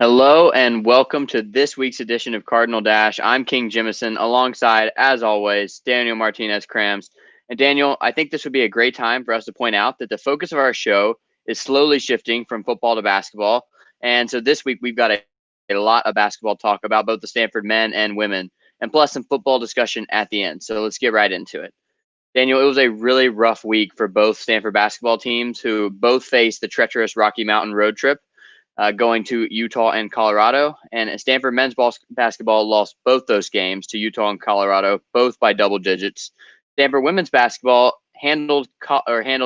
Hello and welcome to this week's edition of Cardinal Dash. I'm King Jimison alongside, as always, Daniel Martinez Krams. And Daniel, I think this would be a great time for us to point out that the focus of our show is slowly shifting from football to basketball. And so this week we've got a lot of basketball talk about both the Stanford men and women, and plus some football discussion at the end. So let's get right into it. Daniel, it was a really rough week for both Stanford basketball teams who both faced the treacherous Rocky Mountain road trip going to Utah and Colorado. And Stanford men's basketball lost both those games to Utah and Colorado, both by double digits. Stanford women's basketball handled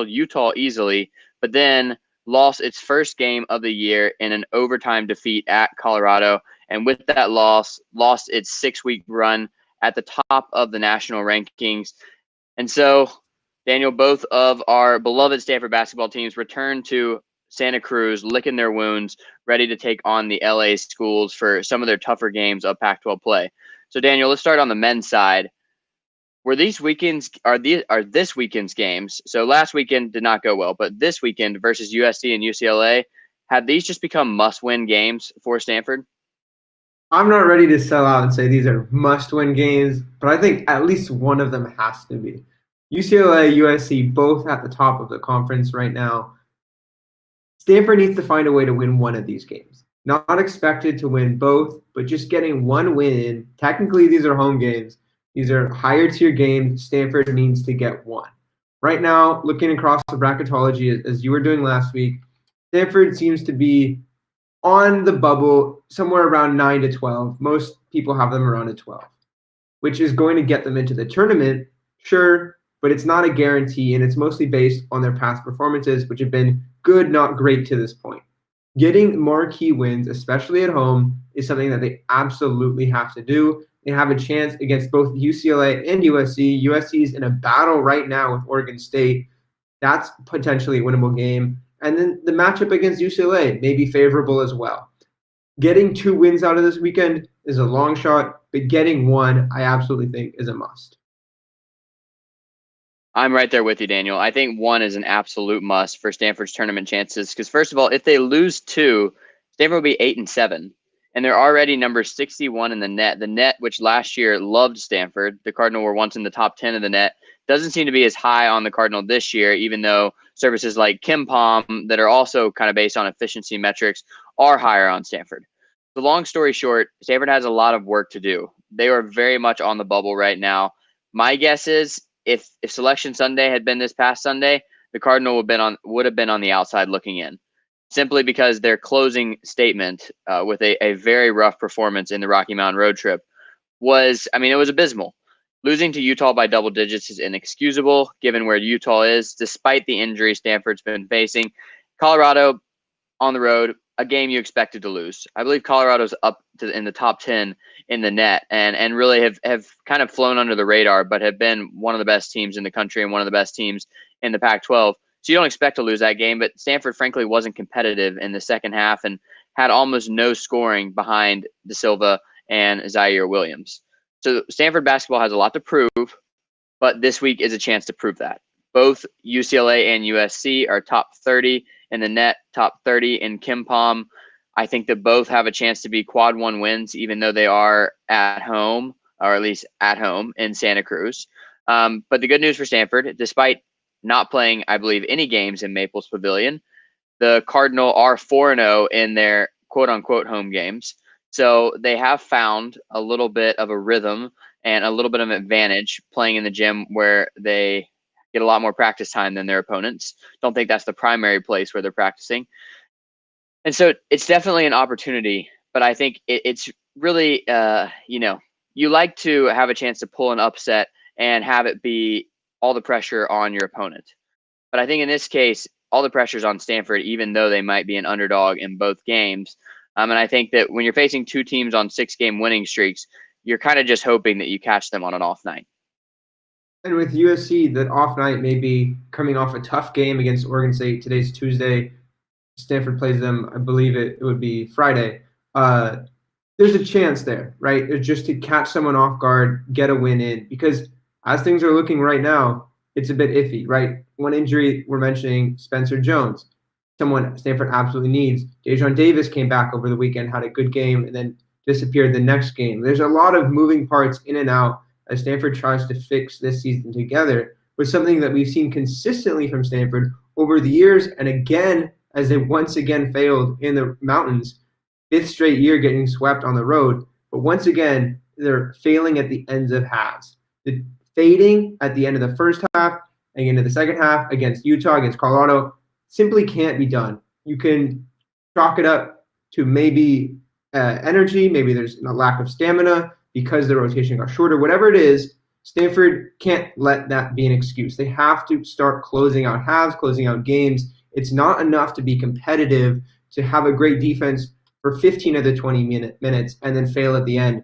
Utah easily, but then lost its first game of the year in an overtime defeat at Colorado. And with that loss, lost its 6-week run at the top of the national rankings. And so, Daniel, both of our beloved Stanford basketball teams returned to Santa Cruz, licking their wounds, ready to take on the LA schools for some of their tougher games of Pac-12 play. So, Daniel, let's start on the men's side. Were these weekends are this weekend's games? So last weekend did not go well, but this weekend versus USC and UCLA, have these just become must-win games for Stanford? I'm not ready to sell out and say these are must-win games, but I think at least one of them has to be. UCLA, USC, both at the top of the conference right now. Stanford needs to find a way to win one of these games. Not expected to win both, but just getting one win in. Technically, these are home games. These are higher tier games. Stanford needs to get one. Right now, looking across the bracketology as you were doing last week, Stanford seems to be on the bubble somewhere around 9 to 12. Most people have them around a 12, which is going to get them into the tournament, sure, but it's not a guarantee, and it's mostly based on their past performances, which have been good, not great to this point. Getting marquee wins, especially at home, is something that they absolutely have to do. They have a chance against both UCLA and USC. USC is in a battle right now with Oregon State. That's potentially a winnable game. And then the matchup against UCLA may be favorable as well. Getting 2 wins out of this weekend is a long shot, but getting one, I absolutely think, is a must. I'm right there with you, Daniel. I think one is an absolute must for Stanford's tournament chances because, first of all, if they lose 2, Stanford will be 8-7, and they're already number 61 in the net. The net, which last year loved Stanford, the Cardinal were once in the top 10 of the net, doesn't seem to be as high on the Cardinal this year, even though services like KimPom that are also kind of based on efficiency metrics are higher on Stanford. The long story short, Stanford has a lot of work to do. They are very much on the bubble right now. My guess is if Selection Sunday had been this past Sunday, the Cardinal would have been on the outside looking in, simply because their closing statement with a very rough performance in the Rocky Mountain road trip was, it was abysmal. Losing to Utah by double digits is inexcusable given where Utah is, despite the injury Stanford's been facing. Colorado on the road, a game you expected to lose. I believe Colorado's up in the top 10 in the net and really have kind of flown under the radar, but have been one of the best teams in the country and one of the best teams in the Pac-12. So you don't expect to lose that game, but Stanford, frankly, wasn't competitive in the second half and had almost no scoring behind De Silva and Zaire Williams. So Stanford basketball has a lot to prove, but this week is a chance to prove that. Both UCLA and USC are top 30 in the net, top 30 in KimPom. I think that both have a chance to be quad 1 wins, even though they are at home, or at least at home in Santa Cruz. But the good news for Stanford, despite not playing, I believe, any games in Maples Pavilion, the Cardinal are 4-0 in their quote-unquote home games. So they have found a little bit of a rhythm and a little bit of an advantage playing in the gym where they get a lot more practice time than their opponents. Don't think that's the primary place where they're practicing. And so it's definitely an opportunity, but I think it's really, you like to have a chance to pull an upset and have it be all the pressure on your opponent. But I think in this case, all the pressure's on Stanford, even though they might be an underdog in both games. And I think that when you're facing 2 teams on 6-game winning streaks, you're kind of just hoping that you catch them on an off night. And with USC, that off night may be coming off a tough game against Oregon State. Today's Tuesday. Stanford plays them, I believe it would be Friday. There's a chance there, right? It's just to catch someone off guard, get a win in. Because as things are looking right now, it's a bit iffy, right? One injury we're mentioning, Spencer Jones. someone Stanford absolutely needs. Dejon Davis came back over the weekend, had a good game, and then disappeared the next game. There's a lot of moving parts in and out as Stanford tries to fix this season together with something that we've seen consistently from Stanford over the years, and again, as they once again failed in the mountains, fifth straight year getting swept on the road. But once again, they're failing at the ends of halves. The fading at the end of the first half and into the second half against Utah, against Colorado, simply can't be done. You can chalk it up to maybe energy, maybe there's a lack of stamina because the rotation got shorter, whatever it is. Stanford can't let that be an excuse. They have to start closing out halves, closing out games. It's not enough to be competitive, to have a great defense for 15 of the 20 minutes and then fail at the end.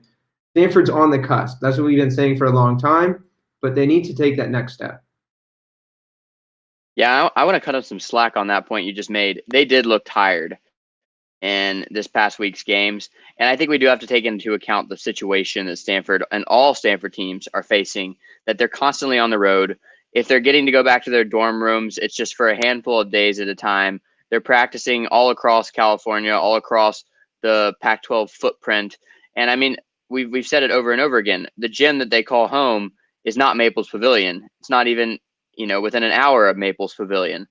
Stanford's on the cusp. That's what we've been saying for a long time, but they need to take that next step. Yeah, I want to cut up some slack on that point you just made. They did look tired in this past week's games. And I think we do have to take into account the situation that Stanford and all Stanford teams are facing, that they're constantly on the road. If they're getting to go back to their dorm rooms, it's just for a handful of days at a time. They're practicing all across California, all across the Pac-12 footprint. And I mean, we've said it over and over again. The gym that they call home is not Maples Pavilion. It's not even, within an hour of Maples Pavilion.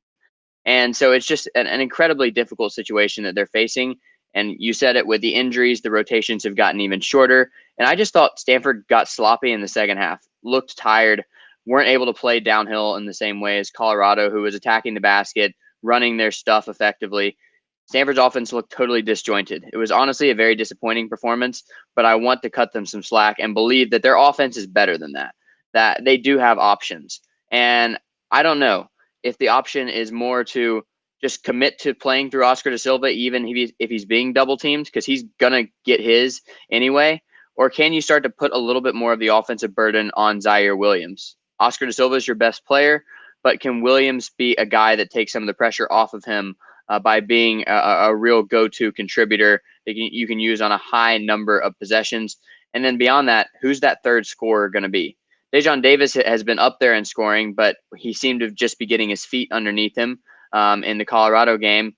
And so it's just an incredibly difficult situation that they're facing. And you said it, with the injuries, the rotations have gotten even shorter. And I just thought Stanford got sloppy in the second half, looked tired, weren't able to play downhill in the same way as Colorado, who was attacking the basket, running their stuff effectively. Stanford's offense looked totally disjointed. It was honestly a very disappointing performance, but I want to cut them some slack and believe that their offense is better than that they do have options. And I don't know if the option is more to just commit to playing through Oscar da Silva, even if he's being double teamed, because he's going to get his anyway, or can you start to put a little bit more of the offensive burden on Zaire Williams? Oscar da Silva is your best player, but can Williams be a guy that takes some of the pressure off of him by being a real go-to contributor that you can use on a high number of possessions? And then beyond that, who's that third scorer going to be? Dejon Davis has been up there in scoring, but he seemed to just be getting his feet underneath him in the Colorado game.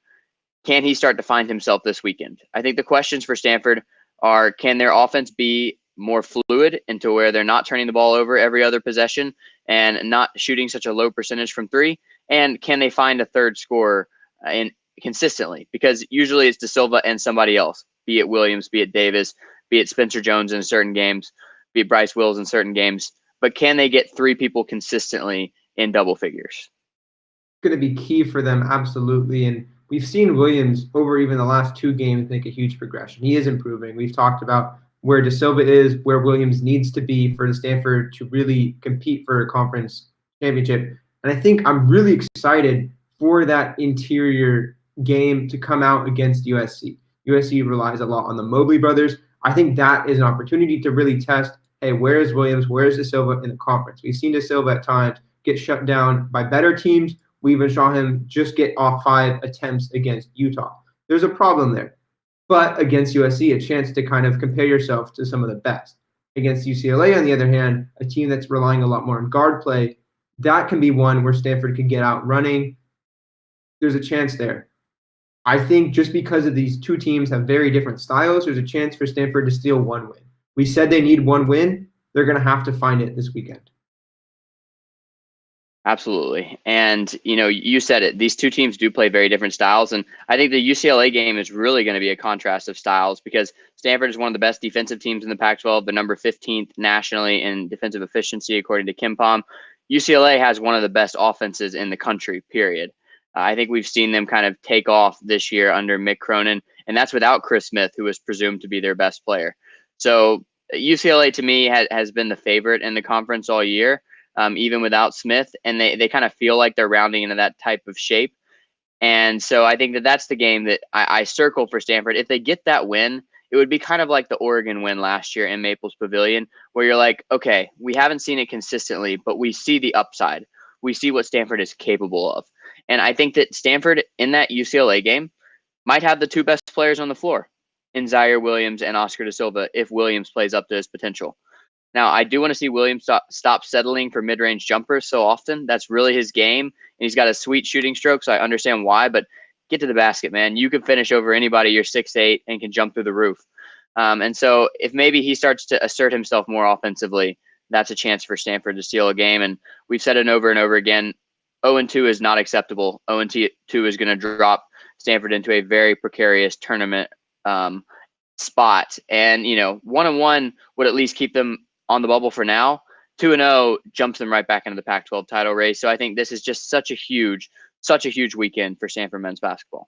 Can he start to find himself this weekend? I think the questions for Stanford are, can their offense be more fluid into where they're not turning the ball over every other possession and not shooting such a low percentage from three? And can they find a third scorer consistently? Because usually it's Da Silva and somebody else, be it Williams, be it Davis, be it Spencer Jones in certain games, be it Bryce Wills in certain games. But can they get three people consistently in double figures? Going to be key for them, absolutely. And we've seen Williams over even the last two games make a huge progression. He is improving. We've talked about where Da Silva is, where Williams needs to be for Stanford to really compete for a conference championship. And I think I'm really excited for that interior game to come out against USC. USC relies a lot on the Mobley brothers. I think that is an opportunity to really test, hey, where is Williams? Where is Da Silva in the conference? We've seen Da Silva at times get shut down by better teams. We even saw him just get off 5 attempts against Utah. There's a problem there. But against USC, a chance to kind of compare yourself to some of the best. Against UCLA, on the other hand, a team that's relying a lot more on guard play, that can be one where Stanford could get out running. There's a chance there. I think just because of these two teams have very different styles, there's a chance for Stanford to steal one win. We said they need one win. They're going to have to find it this weekend. Absolutely. And, you said it. These two teams do play very different styles. And I think the UCLA game is really going to be a contrast of styles, because Stanford is one of the best defensive teams in the Pac-12, the number 15th nationally in defensive efficiency, according to KenPom. UCLA has one of the best offenses in the country, period. I think we've seen them kind of take off this year under Mick Cronin, and that's without Chris Smith, who was presumed to be their best player. So UCLA, to me, has been the favorite in the conference all year. Even without Smith, and they kind of feel like they're rounding into that type of shape. And so I think that's the game that I circle for Stanford. If they get that win, it would be kind of like the Oregon win last year in Maples Pavilion, where you're like, okay, we haven't seen it consistently, but we see the upside. We see what Stanford is capable of. And I think that Stanford in that UCLA game might have the two best players on the floor in Zaire Williams and Oscar da Silva if Williams plays up to his potential. Now, I do want to see Williams stop settling for mid-range jumpers so often. That's really his game, and he's got a sweet shooting stroke, so I understand why. But get to the basket, man. You can finish over anybody. You're 6'8" and can jump through the roof. And so if maybe he starts to assert himself more offensively, that's a chance for Stanford to steal a game. And we've said it over and over again. 0-2 is not acceptable. 0-2 is going to drop Stanford into a very precarious tournament spot. And, 1-1 would at least keep them on the bubble for now. 2-0 jumps them right back into the Pac-12 title race. So I think this is just such a huge weekend for Stanford men's basketball.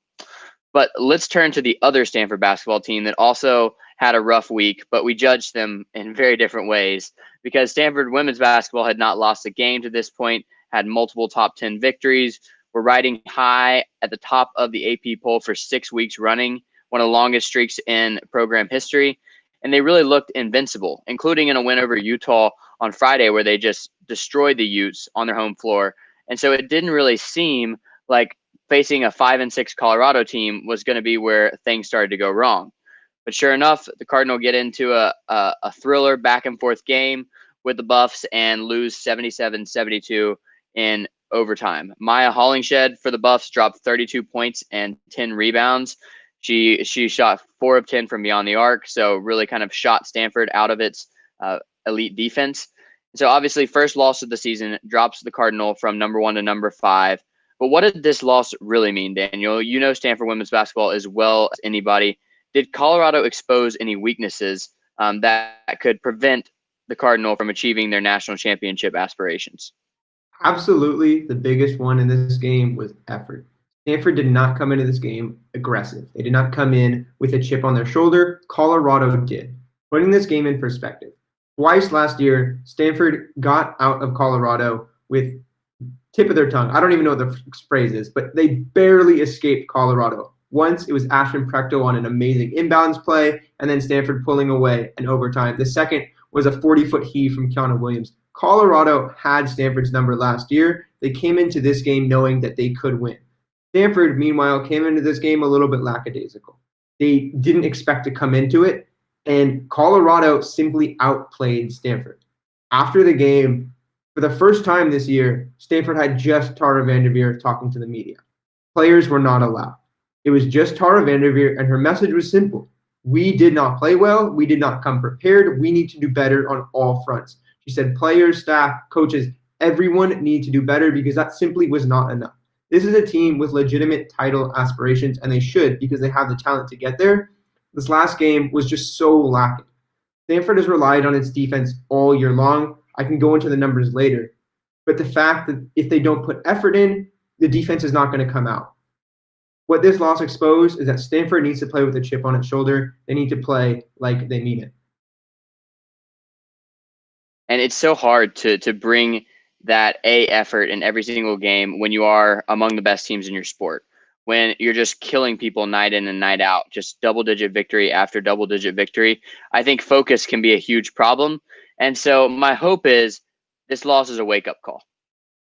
But let's turn to the other Stanford basketball team that also had a rough week, but we judged them in very different ways because Stanford women's basketball had not lost a game to this point, had multiple top 10 victories, were riding high at the top of the AP poll for 6 weeks running, one of the longest streaks in program history. And they really looked invincible, including in a win over Utah on Friday where they just destroyed the Utes on their home floor. And so it didn't really seem like facing a 5-6 Colorado team was going to be where things started to go wrong. But sure enough, the Cardinal get into a thriller back and forth game with the Buffs and lose 77-72 in overtime. Maya Hollingshed for the Buffs dropped 32 points and 10 rebounds. She shot 4 of 10 from beyond the arc, so really kind of shot Stanford out of its elite defense. So obviously, first loss of the season drops the Cardinal from number 1 to number 5. But what did this loss really mean, Daniel? You know Stanford women's basketball as well as anybody. Did Colorado expose any weaknesses that could prevent the Cardinal from achieving their national championship aspirations? Absolutely. The biggest one in this game was effort. Stanford did not come into this game aggressive. They did not come in with a chip on their shoulder. Colorado did. Putting this game in perspective, twice last year, Stanford got out of Colorado with tip of their tongue. I don't even know what the phrase is, but they barely escaped Colorado. Once it was Ashton Prechtel on an amazing inbounds play, and then Stanford pulling away in overtime. The second was a 40-foot heave from Kiana Williams. Colorado had Stanford's number last year. They came into this game knowing that they could win. Stanford, meanwhile, came into this game a little bit lackadaisical. They didn't expect to come into it, and Colorado simply outplayed Stanford. After the game, for the first time this year, Stanford had just Tara Vanderveer talking to the media. Players were not allowed. It was just Tara Vanderveer, and her message was simple. We did not play well. We did not come prepared. We need to do better on all fronts. She said players, staff, coaches, everyone need to do better because that simply was not enough. This is a team with legitimate title aspirations, and they should because they have the talent to get there. This last game was just so lacking. Stanford has relied on its defense all year long. I can go into the numbers later. But the fact that if they don't put effort in, the defense is not going to come out. What this loss exposed is that Stanford needs to play with a chip on its shoulder. They need to play like they mean it. And it's so hard to bring that effort in every single game when you are among the best teams in your sport. When you're just killing people night in and night out, just double-digit victory after double-digit victory. I think focus can be a huge problem. And so my hope is this loss is a wake-up call.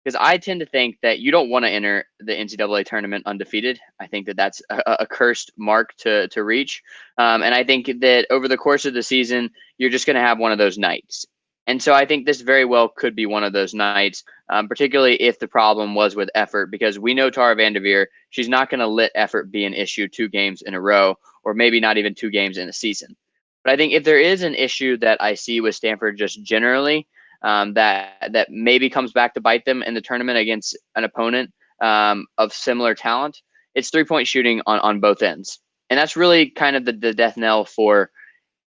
Because I tend to think that you don't want to enter the NCAA tournament undefeated. I think that that's a cursed mark to reach. And I think that over the course of the season, you're just going to have one of those nights. And so I think this very well could be one of those nights, particularly if the problem was with effort, because we know Tara Vanderveer, she's not going to let effort be an issue 2 games in a row, or maybe not even 2 games in a season. But I think if there is an issue that I see with Stanford just generally, that maybe comes back to bite them in the tournament against an opponent of similar talent, it's 3-point shooting on both ends. And that's really kind of the death knell for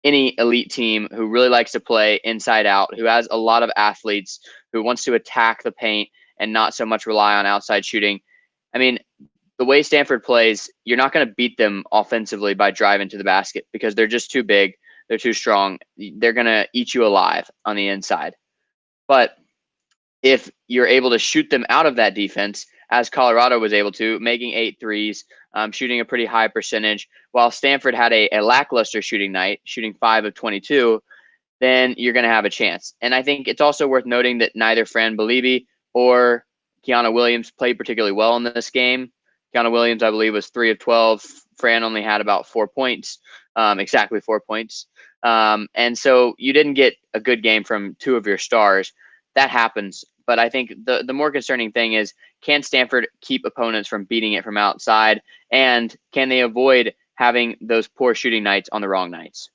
any elite team who really likes to play inside out, who has a lot of athletes, who wants to attack the paint and not so much rely on outside shooting. I mean, the way Stanford plays, you're not going to beat them offensively by driving to the basket because they're just too big. They're too strong. They're going to eat you alive on the inside. But if you're able to shoot them out of that defense, as Colorado was able to, making 8 threes, shooting a pretty high percentage, while Stanford had a lackluster shooting night, shooting 5 of 22, then you're going to have a chance. And I think it's also worth noting that neither Fran Belibi or Kiana Williams played particularly well in this game. Kiana Williams, I believe, was 3 of 12. Fran only had about 4 points, exactly 4 points. And so you didn't get a good game from 2 of your stars. That happens. But I think the more concerning thing is, can Stanford keep opponents from beating it from outside? And can they avoid having those poor shooting nights on the wrong nights?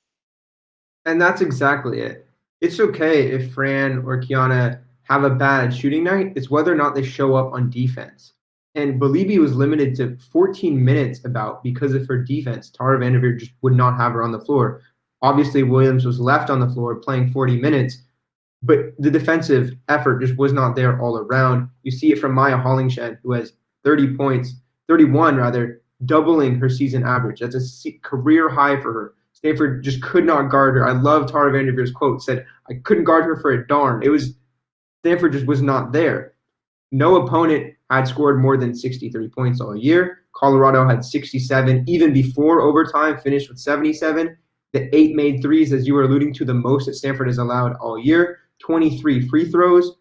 And that's exactly it. It's okay if Fran or Kiana have a bad shooting night. It's whether or not they show up on defense. And Belibi was limited to 14 minutes about because of her defense. Tara Vanderveer just would not have her on the floor. Obviously, Williams was left on the floor playing 40 minutes, but the defensive effort just was not there all around. You see it from Maya Hollingshed, who has 30 points, 31 rather, doubling her season average. That's a career high for her. Stanford just could not guard her. I love Tara Vanderveer's quote, said, I couldn't guard her for a darn. It was Stanford just was not there. No opponent had scored more than 63 points all year. Colorado had 67, even before overtime, finished with 77. The 8 made threes, as you were alluding to, the most that Stanford has allowed all year. 23 free throws,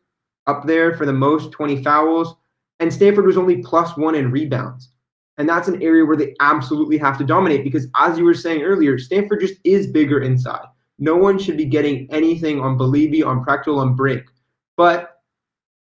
up there for the most, 20 fouls. And Stanford was only +1 in rebounds. And that's an area where they absolutely have to dominate because, as you were saying earlier, Stanford just is bigger inside. No one should be getting anything on Belibi, on Practical, on Brink. But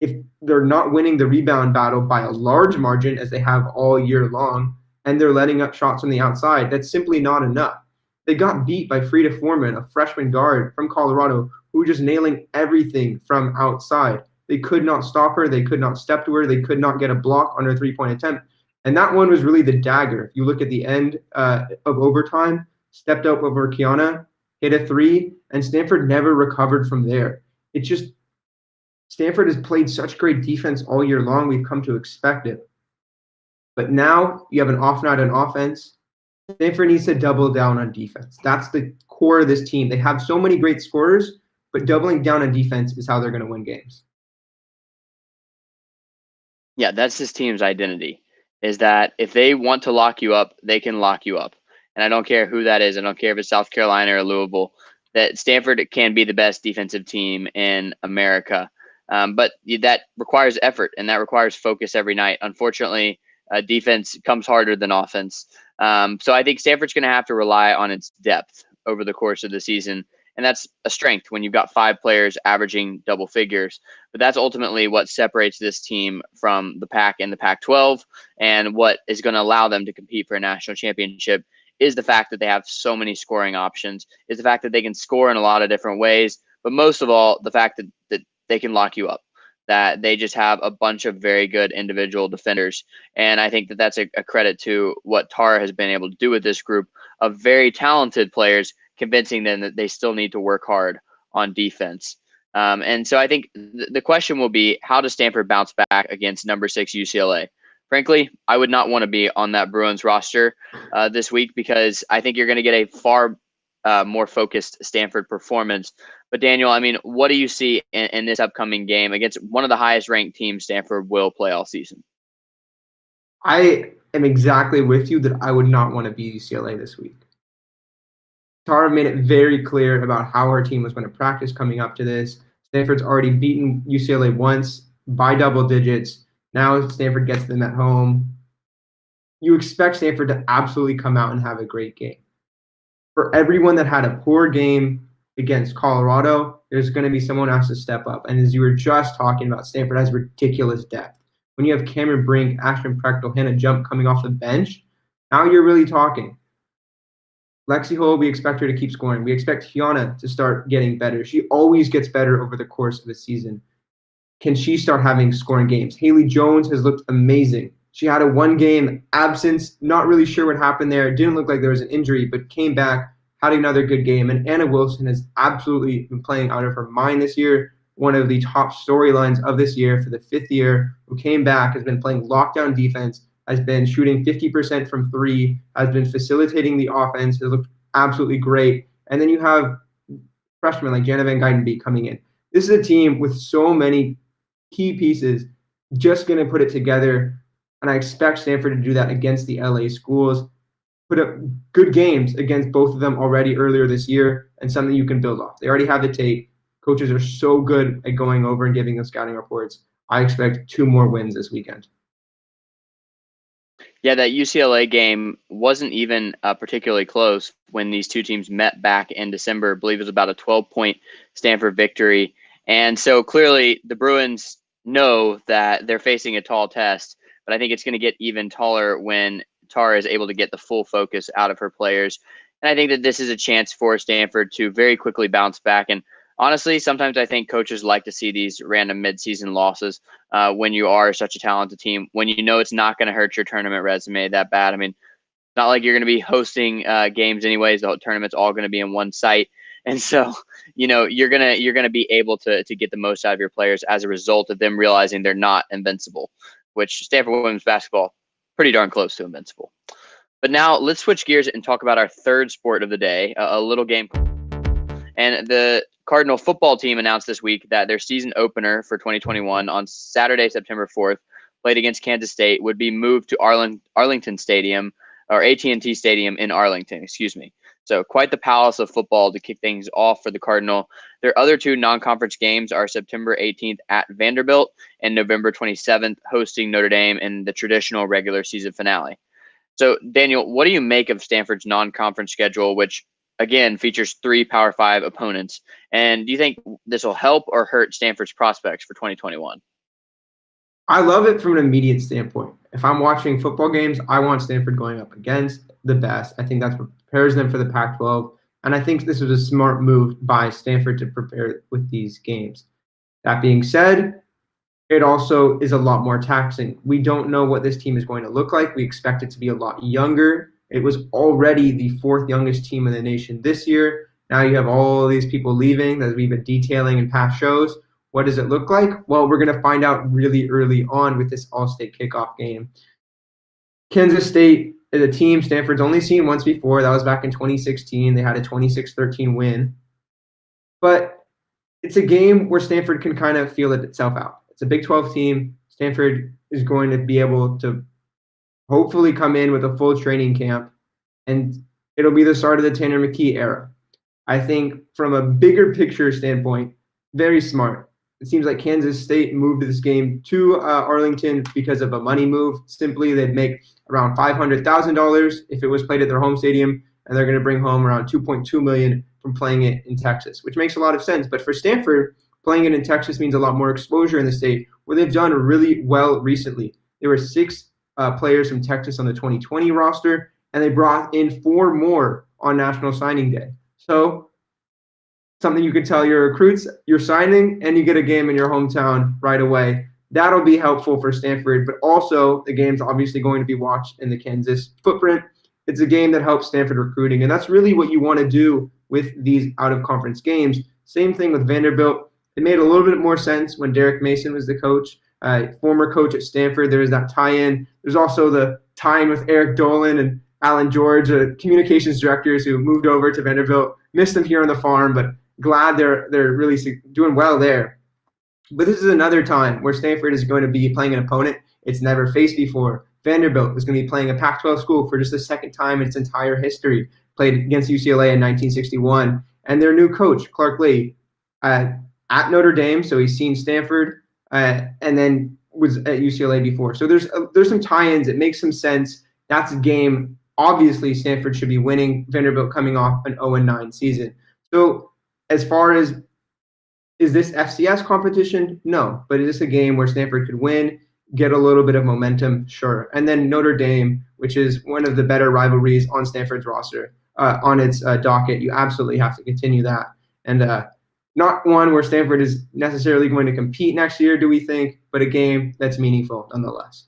if they're not winning the rebound battle by a large margin, as they have all year long, and they're letting up shots on the outside, that's simply not enough. They got beat by Frida Foreman, a freshman guard from Colorado, who was just nailing everything from outside. They could not stop her. They could not step to her. They could not get a block on her three-point attempt. And that one was really the dagger. If you look at the end of overtime, stepped up over Kiana, hit a three, and Stanford never recovered from there. It's just Stanford has played such great defense all year long. We've come to expect it. But now you have an off night on offense. Stanford needs to double down on defense. That's the core of this team. They have so many great scorers, but doubling down on defense is how they're going to win games. Yeah, that's this team's identity, is that if they want to lock you up, they can lock you up. And I don't care who that is. I don't care if it's South Carolina or Louisville, that Stanford can be the best defensive team in America. But that requires effort, and that requires focus every night. Unfortunately, defense comes harder than offense. So I think Stanford's going to have to rely on its depth over the course of the season. And that's a strength when you've got 5 players averaging double figures. But that's ultimately what separates this team from the pack in the Pac-12, and what is going to allow them to compete for a national championship is the fact that they have so many scoring options, is the fact that they can score in a lot of different ways, but most of all, the fact that they can lock you up, that they just have a bunch of very good individual defenders. And I think that that's a credit to what Tara has been able to do with this group of very talented players, convincing them that they still need to work hard on defense. And so I think the question will be, how does Stanford bounce back against number 6 UCLA? Frankly, I would not want to be on that Bruins roster this week, because I think you're going to get a far more focused Stanford performance. But Daniel, I mean, what do you see in this upcoming game against one of the highest ranked teams Stanford will play all season? I am exactly with you that I would not want to be UCLA this week. Tara made it very clear about how her team was going to practice coming up to this. Stanford's already beaten UCLA once by double digits. Now Stanford gets them at home. You expect Stanford to absolutely come out and have a great game. For everyone that had a poor game against Colorado, there's going to be someone else to step up. And as you were just talking about, Stanford has ridiculous depth. When you have Cameron Brink, Ashton Prechtel, Hannah Jump coming off the bench, now you're really talking. Lexi Hull, we expect her to keep scoring. We expect Kiana to start getting better. She always gets better over the course of the season. Can she start having scoring games? Haley Jones has looked amazing. She had a 1-game absence. Not really sure what happened there. It didn't look like there was an injury, but came back, had another good game. And Anna Wilson has absolutely been playing out of her mind this year. One of the top storylines of this year for the 5th year, who came back, has been playing lockdown defense, has been shooting 50% from 3, has been facilitating the offense, has looked absolutely great. And then you have freshmen like Jana Van Guydenbeek coming in. This is a team with so many key pieces, just going to put it together. And I expect Stanford to do that against the LA schools. Put up good games against both of them already earlier this year, and something you can build off. They already have the tape. Coaches are so good at going over and giving them scouting reports. I expect 2 more wins this weekend. Yeah, that UCLA game wasn't even particularly close when these two teams met back in December. I believe it was about a 12-point Stanford victory. And so clearly the Bruins know that they're facing a tall test, but I think it's going to get even taller when Tara is able to get the full focus out of her players. And I think that this is a chance for Stanford to very quickly bounce back. And honestly, sometimes I think coaches like to see these random midseason losses when you are such a talented team, when you know it's not going to hurt your tournament resume that bad. I mean, it's not like you're going to be hosting games anyways. The whole tournament's all going to be in one site, and so you're gonna be able to get the most out of your players as a result of them realizing they're not invincible, which Stanford women's basketball pretty darn close to invincible. But now let's switch gears and talk about our third sport of the day, a little game. And the Cardinal football team announced this week that their season opener for 2021 on Saturday, September 4th, played against Kansas State, would be moved to Arlington Stadium, or AT&T Stadium in Arlington, excuse me. So quite the palace of football to kick things off for the Cardinal. Their other two non-conference games are September 18th at Vanderbilt and November 27th hosting Notre Dame in the traditional regular season finale. So, Daniel, what do you make of Stanford's non-conference schedule, which again features three Power Five opponents? And do you think this will help or hurt Stanford's prospects for 2021? I love it from an immediate standpoint. If I'm watching football games, I want Stanford going up against the best. I think that's what prepares them for the Pac-12. And I think this was a smart move by Stanford to prepare with these games. That being said, it also is a lot more taxing. We don't know what this team is going to look like. We expect it to be a lot younger. It was already the fourth youngest team in the nation this year. Now you have all these people leaving, as we've been detailing in past shows. What does it look like? Well, we're going to find out really early on with this all-state kickoff game. Kansas State is a team Stanford's only seen once before. That was back in 2016. They had a 26-13 win. But it's a game where Stanford can kind of feel it itself out. It's a Big 12 team. Stanford is going to be able to hopefully come in with a full training camp, and it'll be the start of the Tanner McKee era. I think from a bigger picture standpoint, very smart. It seems like Kansas State moved this game to Arlington because of a money move. Simply, they'd make around $500,000 if it was played at their home stadium, and they're going to bring home around $2.2 million from playing it in Texas, which makes a lot of sense. But for Stanford, playing it in Texas means a lot more exposure in the state, where they've done really well recently. There were six players from Texas on the 2020 roster, and they brought in four more on National Signing Day. So something you could tell your recruits, you're signing and you get a game in your hometown right away. That'll be helpful for Stanford, but also the game's obviously going to be watched in the Kansas footprint. It's a game that helps Stanford recruiting, and that's really what you want to do with these out-of-conference games. Same thing with Vanderbilt. It made a little bit more sense when Derek Mason was the coach, former coach at Stanford. There is that tie-in. There's also the tie-in with Eric Dolan and Alan George, communications directors who moved over to Vanderbilt. Missed them here on the farm, but glad they're really doing well there. But this is another time where Stanford is going to be playing an opponent it's never faced before. Vanderbilt is going to be playing a Pac-12 school for just the second time in its entire history. Played against UCLA in 1961. And their new coach, Clark Lee, at Notre Dame, so he's seen Stanford, and then was at UCLA before. So there's some tie-ins. It makes some sense. That's a game, obviously, Stanford should be winning. Vanderbilt coming off an 0-9 season. So as far as, is this FCS competition? No, but is this a game where Stanford could win, get a little bit of momentum? Sure. And then Notre Dame, which is one of the better rivalries on Stanford's roster, on its docket. You absolutely have to continue that. And not one where Stanford is necessarily going to compete next year, do we think, but a game that's meaningful nonetheless.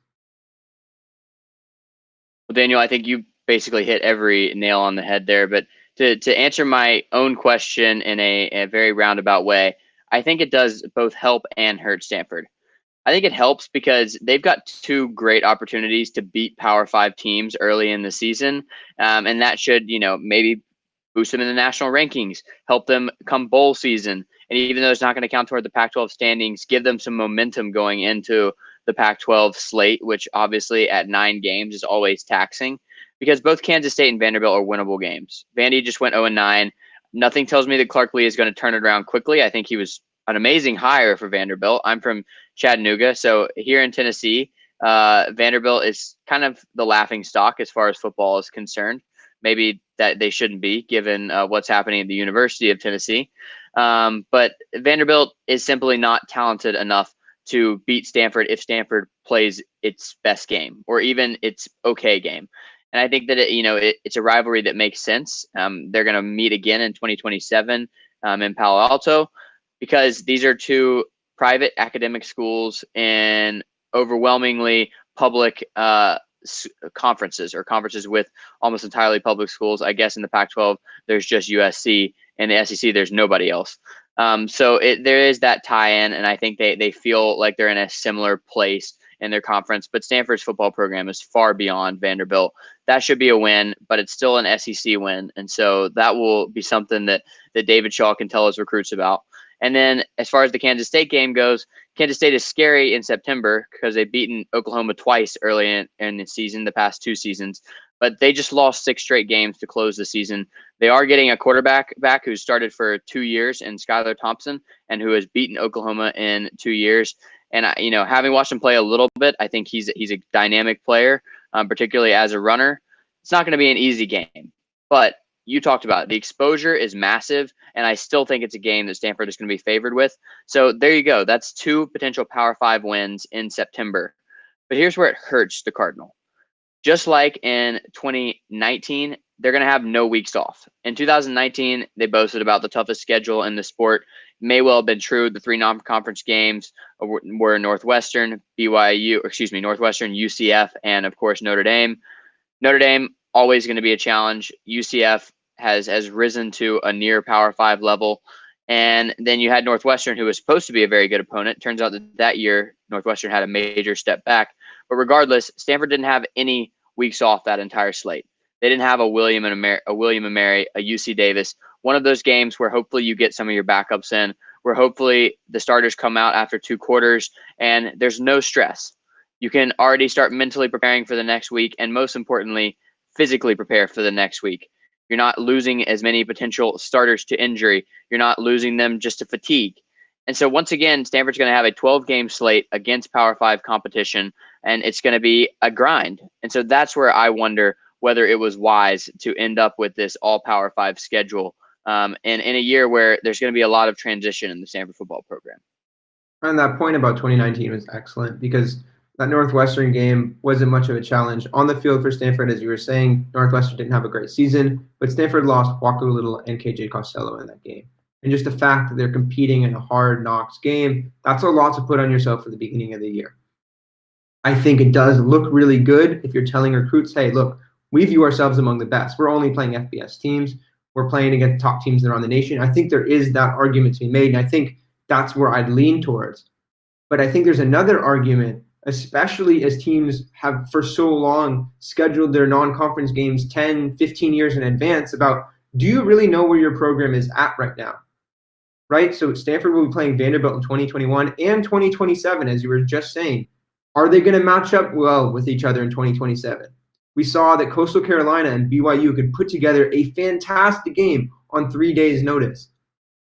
Well, Daniel, I think you basically hit every nail on the head there, but to answer my own question in a very roundabout way, I think it does both help and hurt Stanford. I think it helps because they've got two great opportunities to beat Power 5 teams early in the season, and that should, maybe boost them in the national rankings, help them come bowl season, and even though it's not going to count toward the Pac-12 standings, give them some momentum going into the Pac-12 slate, which obviously at 9 games is always taxing, because both Kansas State and Vanderbilt are winnable games. Vandy just went 0-9. Nothing tells me that Clark Lee is going to turn it around quickly. I think he was an amazing hire for Vanderbilt. I'm from Chattanooga, so here in Tennessee, Vanderbilt is kind of the laughing stock as far as football is concerned. Maybe that they shouldn't be, given what's happening at the University of Tennessee. But Vanderbilt is simply not talented enough to beat Stanford if Stanford plays its best game or even its okay game. And I think that it's a rivalry that makes sense. They're going to meet again in 2027 in Palo Alto because these are two private academic schools in overwhelmingly public conferences or conferences with almost entirely public schools. I guess in the Pac-12, there's just USC. In the SEC, there's nobody else. So there is that tie-in, and I think they feel like they're in a similar place in their conference. But Stanford's football program is far beyond Vanderbilt. That should be a win, but it's still an SEC win, and so that will be something that David Shaw can tell his recruits about. And then as far as the Kansas State game goes, Kansas State is scary in September because they've beaten Oklahoma twice early in the season, the past 2 seasons. But they just lost 6 straight games to close the season. They are getting a quarterback back who started for 2 years in Skylar Thompson and who has beaten Oklahoma in 2 years. And having watched him play a little bit, I think he's a dynamic player, particularly as a runner. It's not going to be an easy game, but you talked about it. The exposure is massive, and I still think it's a game that Stanford is going to be favored with. So there you go. That's 2 potential Power 5 wins in September. But here's where it hurts the Cardinal. Just like in 2019, they're going to have no weeks off. In 2019, they boasted about the toughest schedule in the sport. May well have been true. The 3 non-conference games were Northwestern, Northwestern, UCF, and of course Notre Dame. Notre Dame always going to be a challenge. UCF has risen to a near Power 5 level. And then you had Northwestern, who was supposed to be a very good opponent. Turns out that year, Northwestern had a major step back. But regardless, Stanford didn't have any weeks off that entire slate. They didn't have a William and Mary, a UC Davis, one of those games where hopefully you get some of your backups in, where hopefully the starters come out after 2 quarters and there's no stress. You can already start mentally preparing for the next week, and most importantly, physically prepare for the next week. You're not losing as many potential starters to injury. You're not losing them just to fatigue. And so once again, Stanford's going to have a 12-game slate against Power 5 competition, and it's going to be a grind. And so that's where I wonder whether it was wise to end up with this all Power 5 schedule and in a year where there's going to be a lot of transition in the Stanford football program. And that point about 2019 was excellent because that Northwestern game wasn't much of a challenge on the field for Stanford. As you were saying, Northwestern didn't have a great season, but Stanford lost Walker Little and KJ Costello in that game. And just the fact that they're competing in a hard knocks game, that's a lot to put on yourself at the beginning of the year. I think it does look really good if you're telling recruits, hey, look, we view ourselves among the best. We're only playing FBS teams. We're playing against top teams that are on the nation. I think there is that argument to be made, and I think that's where I'd lean towards. But I think there's another argument, especially as teams have for so long scheduled their non-conference games 10, 15 years in advance about, do you really know where your program is at right now? Right? So Stanford will be playing Vanderbilt in 2021 and 2027, as you were just saying. Are they going to match up well with each other in 2027? We saw that Coastal Carolina and BYU could put together a fantastic game on 3 days' notice.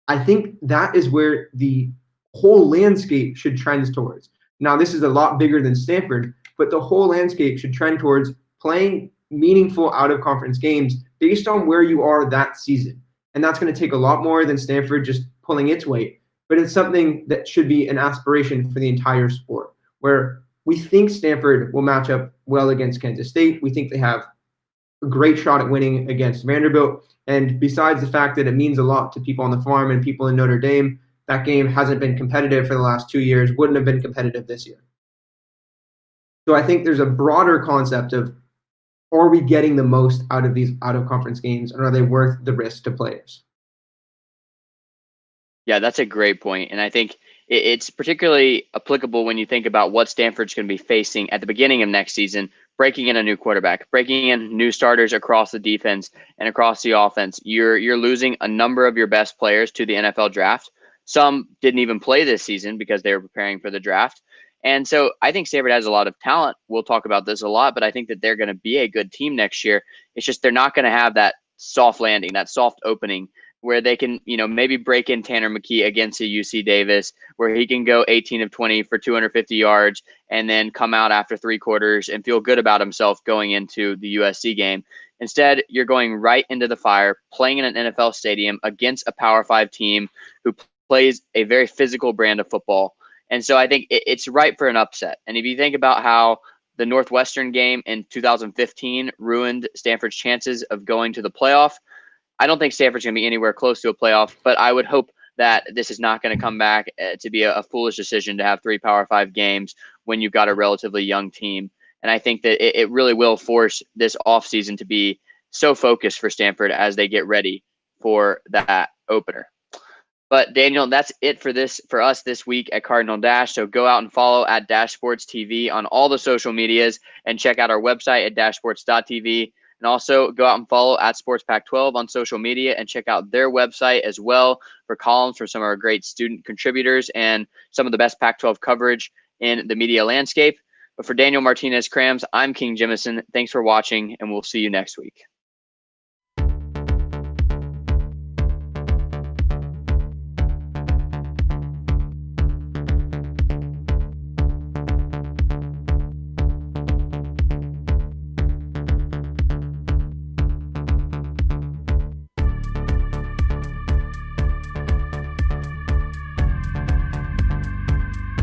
I think that is where the whole landscape should trend towards. Now, this is a lot bigger than Stanford, but the whole landscape should trend towards playing meaningful out-of-conference games based on where you are that season. And that's going to take a lot more than Stanford just pulling its weight, but it's something that should be an aspiration for the entire sport, where we think Stanford will match up well against Kansas State. We think they have a great shot at winning against Vanderbilt. And besides the fact that it means a lot to people on the farm and people in Notre Dame, that game hasn't been competitive for the last 2 years, wouldn't have been competitive this year. So I think there's a broader concept of, are we getting the most out of these out-of-conference games, and are they worth the risk to players? Yeah, that's a great point. And I think it's particularly applicable when you think about what Stanford's going to be facing at the beginning of next season, breaking in a new quarterback, breaking in new starters across the defense and across the offense. You're losing a number of your best players to the NFL draft. Some didn't even play this season because they were preparing for the draft. And so I think Stanford has a lot of talent. We'll talk about this a lot, but I think that they're going to be a good team next year. It's just they're not going to have that soft landing, that soft opening where they can, maybe break in Tanner McKee against a UC Davis, where he can go 18 of 20 for 250 yards and then come out after 3 quarters and feel good about himself going into the USC game. Instead, you're going right into the fire, playing in an NFL stadium against a Power 5 team who plays a very physical brand of football. And so I think it's ripe for an upset. And if you think about how the Northwestern game in 2015 ruined Stanford's chances of going to the playoff, I don't think Stanford's going to be anywhere close to a playoff, but I would hope that this is not going to come back to be a foolish decision to have 3 Power 5 games when you've got a relatively young team. And I think that it really will force this offseason to be so focused for Stanford as they get ready for that opener. But Daniel, that's it for us this week at Cardinal Dash. So go out and follow at Dash Sports TV on all the social medias and check out our website at dashsports.tv. And also go out and follow at Sports Pac-12 on social media and check out their website as well for columns for some of our great student contributors and some of the best Pac-12 coverage in the media landscape. But for Daniel Martinez-Krams, I'm King Jimison. Thanks for watching, and we'll see you next week.